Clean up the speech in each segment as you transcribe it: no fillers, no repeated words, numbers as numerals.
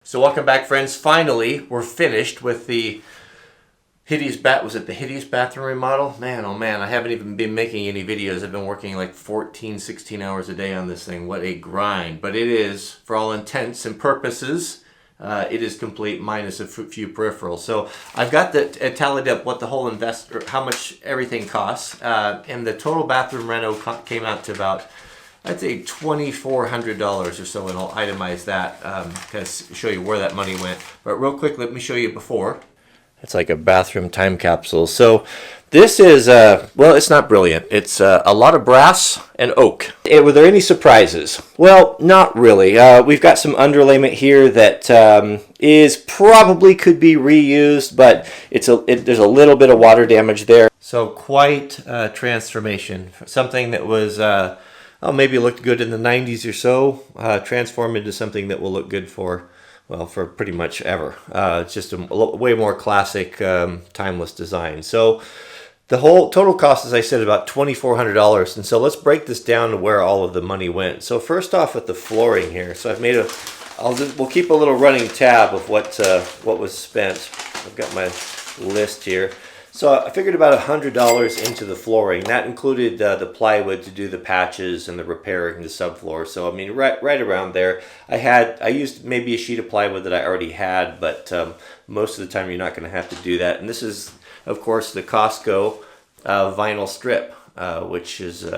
So welcome back, friends. Finally, we're finished with the hideous bathroom remodel? Man, oh man, I haven't even been making any videos. I've been working like 14, 16 hours a day on this thing. What a grind. But it is, for all intents and purposes, it is complete minus a few peripherals. So I've got that tallied up what the whole how much everything costs. And the total bathroom reno came out to about, I'd say $2,400 or so, and I'll itemize that to show you where that money went. But real quick, let me show you before. It's like a bathroom time capsule. So this is, well, it's not brilliant. It's a lot of brass and oak. Were there any surprises? Well, not really. We've got some underlayment here that is probably could be reused, but there's a little bit of water damage there. So quite a transformation. Something that was, maybe looked good in the 90s or so, transformed into something that will look good for pretty much ever. It's just a way more classic, timeless design. So the whole total cost, as I said, about $2,400. And so let's break this down to where all of the money went. So first off with the flooring here. So I've made we'll keep a little running tab of what was spent. I've got my list here. So I figured about $100 into the flooring. That included the plywood to do the patches and the repairing the subfloor. So I mean, right around there. I used maybe a sheet of plywood that I already had, but most of the time you're not going to have to do that. And this is, of course, the Costco vinyl strip, which is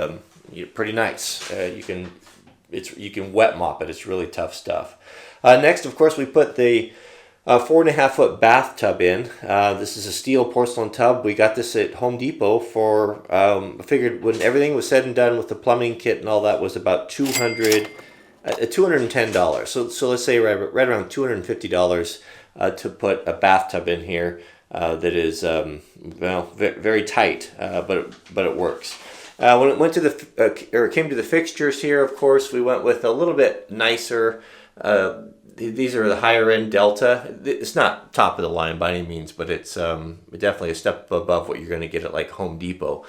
pretty nice. You can wet mop it. It's really tough stuff. Next, of course, we put the 4.5-foot bathtub in. This is a steel porcelain tub. We got this at Home Depot for, I figured when everything was said and done with the plumbing kit and all that was about $210. So let's say right around $250 to put a bathtub in here that is, very tight, but it works. When it went to came to the fixtures here, of course, we went with a little bit nicer. These are the higher end Delta. It's not top of the line by any means, but it's definitely a step above what you're going to get at like Home Depot.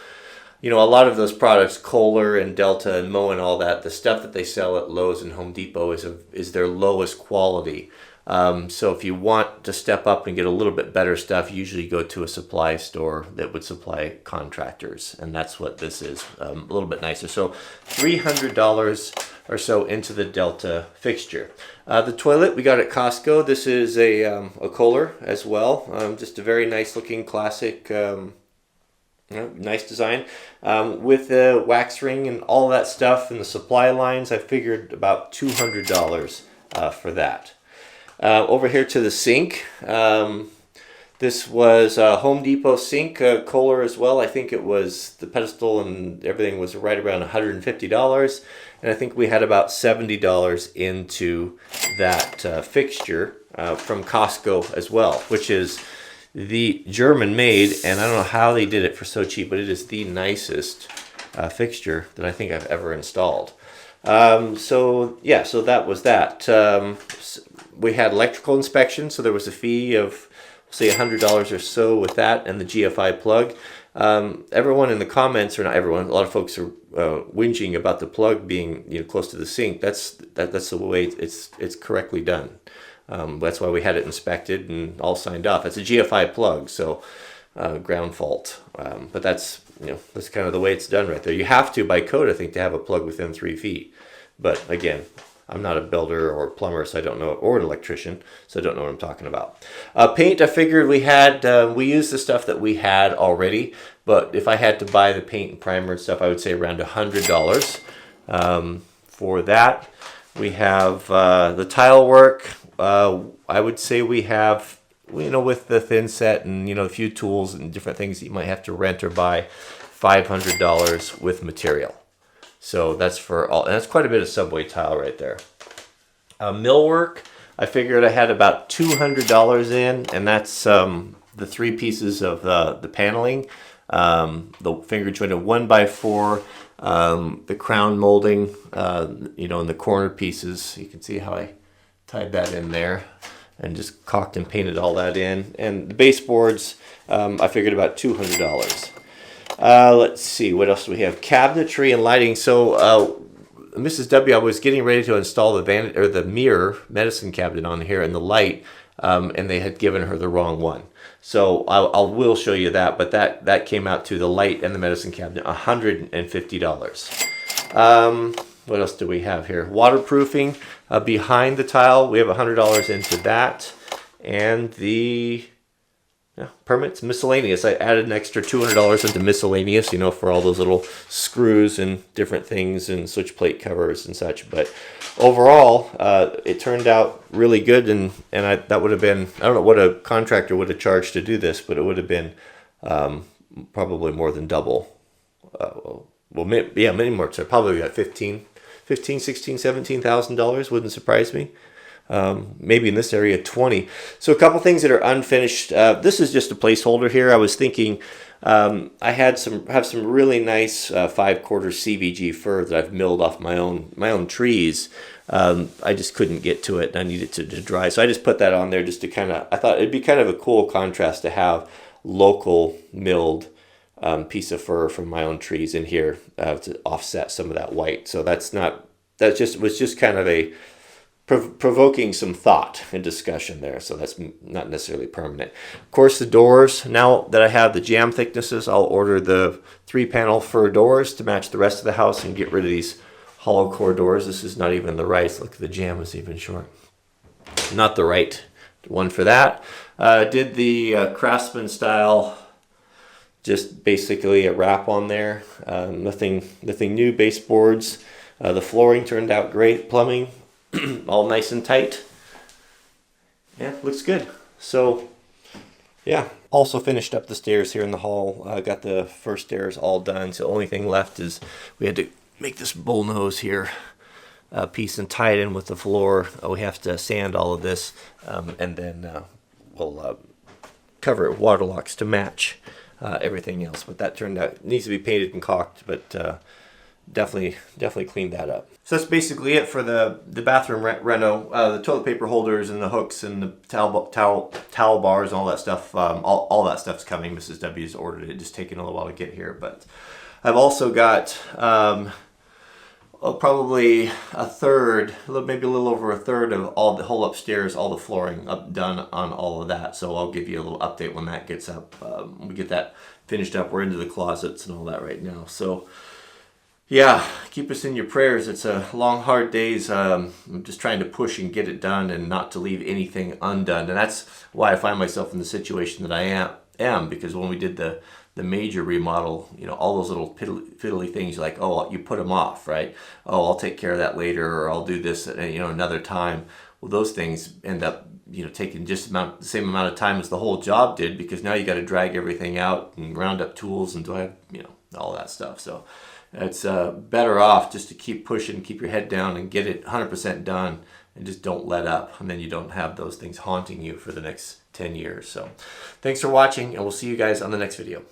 You know, a lot of those products, Kohler and Delta and Moe and all that, the stuff that they sell at Lowe's and Home Depot is their lowest quality. So if you want to step up and get a little bit better stuff, you usually go to a supply store that would supply contractors, and that's what this is, a little bit nicer. So $300 or so into the Delta fixture. The toilet we got at Costco. This is a Kohler as well, just a very nice looking classic, nice design, with the wax ring and all that stuff and the supply lines. I figured about $200 for that. Over here to the sink. This was a Home Depot sink, Kohler as well. I think it was the pedestal and everything was right around $150. And I think we had about $70 into that fixture from Costco as well, which is the German made. And I don't know how they did it for so cheap, but it is the nicest fixture that I think I've ever installed. So that was that. We had electrical inspection, so there was a fee of, say, $100 or so with that and the GFI plug. Everyone in the comments, or not everyone, a lot of folks are whinging about the plug being close to the sink. That's the way it's correctly done. That's why we had it inspected and all signed off. It's a GFI plug, so ground fault. But that's kind of the way it's done right there. You have to, by code, I think, to have a plug within 3 feet. But again, I'm not a builder or plumber, so I don't know, or an electrician, so I don't know what I'm talking about. Paint, I figured we used the stuff that we had already, but if I had to buy the paint and primer and stuff, I would say around $100 for that. We have the tile work. I would say we have, with the thin set and, a few tools and different things that you might have to rent or buy, $500 with material. So that's for all, and that's quite a bit of subway tile right there. Millwork, I figured I had about $200 in, and that's the 3 pieces of the paneling, the finger jointed 1x4, the crown molding, and the corner pieces. You can see how I tied that in there and just caulked and painted all that in. And the baseboards, I figured about $200. Let's see, what else do we have? Cabinetry and lighting. So Mrs. W, I was getting ready to install the mirror medicine cabinet on here and the light, and they had given her the wrong one. So I will show you that, but that came out to the light and the medicine cabinet, $150. What else do we have here? Waterproofing behind the tile. We have $100 into that, and the permits, miscellaneous. I added an extra $200 into miscellaneous, you know, for all those little screws and different things and switch plate covers and such. But overall, it turned out really good, and that would have been, I don't know what a contractor would have charged to do this, but it would have been probably more than double. Many more. So probably got $16,000, $17,000 wouldn't surprise me. Maybe in this area 20. So a couple things that are unfinished. This is just a placeholder here. I was thinking I have some really nice 5/4 CVG fir that I've milled off my own trees. I just couldn't get to it, and I needed to dry. So I just put that on there just to I thought it'd be kind of a cool contrast to have local milled piece of fir from my own trees in here to offset some of that white. So was just kind of a provoking some thought and discussion there, so that's not necessarily permanent. Of course, the doors, now that I have the jamb thicknesses, I'll order the 3-panel fir doors to match the rest of the house and get rid of these hollow core doors. This is not even the right, look, the jamb is even short. Not the right one for that. Did the Craftsman style, just basically a wrap on there. Nothing new. Baseboards. The flooring turned out great. Plumbing, all nice and tight. Yeah, looks good. So, yeah. Also finished up the stairs here in the hall. Got the first stairs all done. So the only thing left is we had to make this bull nose here piece and tie it in with the floor. We have to sand all of this, and then we'll cover it with water locks to match everything else. But that turned out, it needs to be painted and caulked, but definitely cleaned that up. So that's basically it for the bathroom reno. The toilet paper holders and the hooks and the towel bars and all that stuff. All that stuff's coming. Mrs. W's ordered it. Just taking a little while to get here. But I've also got probably a third, maybe a little over a third of all the whole upstairs, all the flooring done on all of that. So I'll give you a little update when that gets up. We get that finished up. We're into the closets and all that right now. So yeah, keep us in your prayers. It's a long, hard days. I'm just trying to push and get it done and not to leave anything undone. And that's why I find myself in the situation that I am, because when we did the major remodel, you know, all those little fiddly things, like, oh, you put them off, right? Oh, I'll take care of that later, or I'll do this at, another time. Well, those things end up, taking just the same amount of time as the whole job did, because now you got to drag everything out and round up tools and do I have, all that stuff. So it's better off just to keep pushing, keep your head down and get it 100% done, and just don't let up. And then you don't have those things haunting you for the next 10 years. So thanks for watching, and we'll see you guys on the next video.